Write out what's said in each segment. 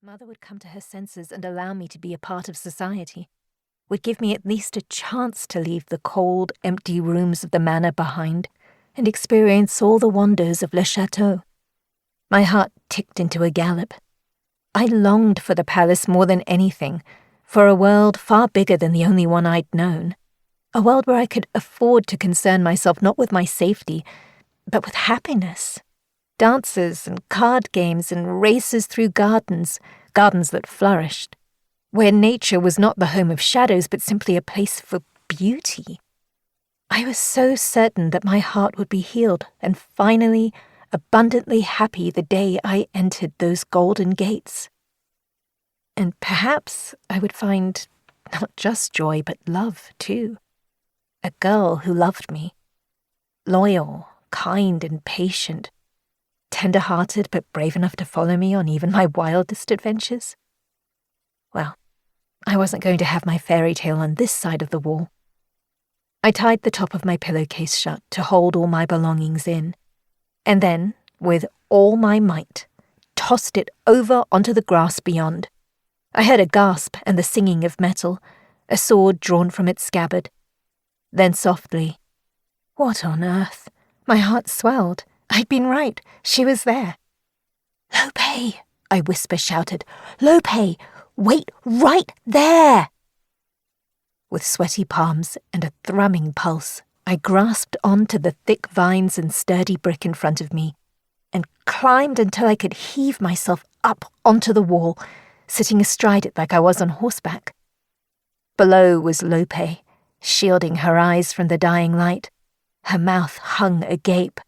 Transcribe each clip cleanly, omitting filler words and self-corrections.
Mother would come to her senses and allow me to be a part of society, would give me at least a chance to leave the cold, empty rooms of the manor behind and experience all the wonders of Le Château. My heart ticked into a gallop. I longed for the palace more than anything, for a world far bigger than the only one I'd known. A world where I could afford to concern myself not with my safety, but with happiness. Dances and card games and races through gardens that flourished. Where nature was not the home of shadows, but simply a place for beauty. I was so certain that my heart would be healed and finally, abundantly happy the day I entered those golden gates. And perhaps I would find not just joy, but love, too. A girl who loved me. Loyal, kind and patient. Tender-hearted, but brave enough to follow me on even my wildest adventures. Well, I wasn't going to have my fairy tale on this side of the wall. I tied the top of my pillowcase shut to hold all my belongings in, and then, with all my might, tossed it over onto the grass beyond. I heard a gasp and the singing of metal, a sword drawn from its scabbard. Then softly, what on earth? My heart swelled. I'd been right. She was there. "Lope!" I whisper-shouted. "Lope! Wait right there!" With sweaty palms and a thrumming pulse, I grasped onto the thick vines and sturdy brick in front of me and climbed until I could heave myself up onto the wall, sitting astride it like I was on horseback. Below was Lope, shielding her eyes from the dying light. Her mouth hung agape.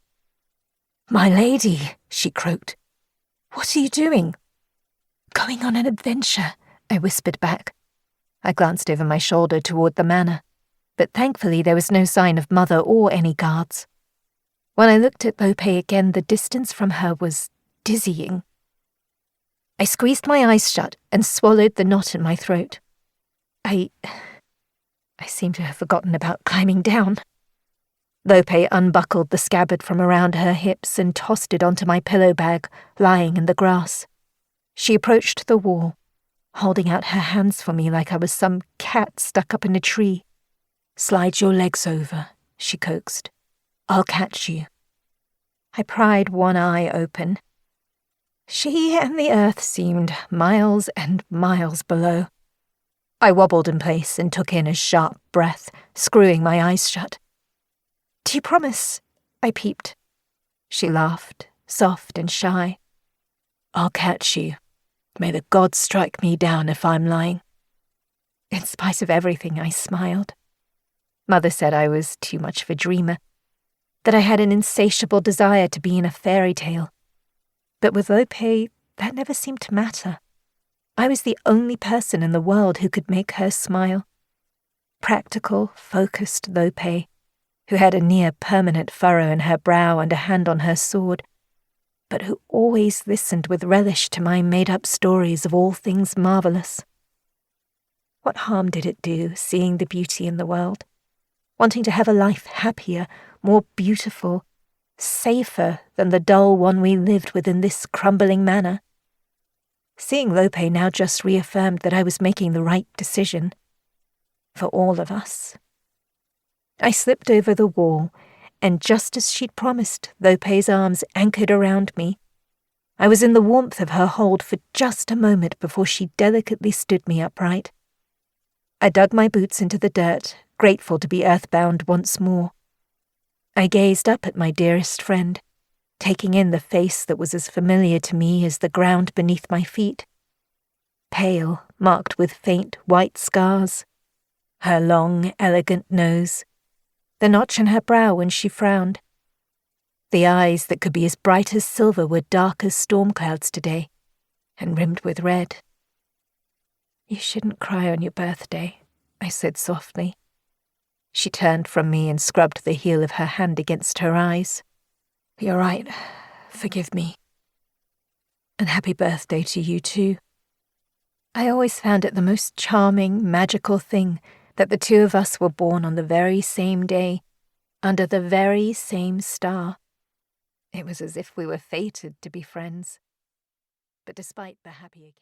"My lady," she croaked. "What are you doing?" "Going on an adventure," I whispered back. I glanced over my shoulder toward the manor, but thankfully there was no sign of Mother or any guards. When I looked at Lope again, the distance from her was dizzying. I squeezed my eyes shut and swallowed the knot in my throat. I seem to have forgotten about climbing down. Lope unbuckled the scabbard from around her hips and tossed it onto my pillow bag, lying in the grass. She approached the wall, holding out her hands for me like I was some cat stuck up in a tree. "Slide your legs over," she coaxed. "I'll catch you." I pried one eye open. She and the earth seemed miles and miles below. I wobbled in place and took in a sharp breath, screwing my eyes shut. "Do you promise?" I peeped. She laughed, soft and shy. "I'll catch you. May the gods strike me down if I'm lying." In spite of everything, I smiled. Mother said I was too much of a dreamer, that I had an insatiable desire to be in a fairy tale. But with Lope, that never seemed to matter. I was the only person in the world who could make her smile. Practical, focused Lope, who had a near-permanent furrow in her brow and a hand on her sword, but who always listened with relish to my made-up stories of all things marvellous. What harm did it do, seeing the beauty in the world, wanting to have a life happier, more beautiful, safer than the dull one we lived within this crumbling manor? Seeing Lope now just reaffirmed that I was making the right decision. For all of us. I slipped over the wall, and just as she'd promised, Lope's arms anchored around me. I was in the warmth of her hold for just a moment before she delicately stood me upright. I dug my boots into the dirt, grateful to be earthbound once more. I gazed up at my dearest friend, taking in the face that was as familiar to me as the ground beneath my feet. Pale, marked with faint white scars. Her long, elegant nose. The notch in her brow when she frowned. The eyes that could be as bright as silver were dark as storm clouds today, and rimmed with red. "You shouldn't cry on your birthday," I said softly. She turned from me and scrubbed the heel of her hand against her eyes. "You're right. Forgive me. And happy birthday to you too." I always found it the most charming, magical thing that the two of us were born on the very same day, under the very same star. It was as if we were fated to be friends. But despite the happy occasion,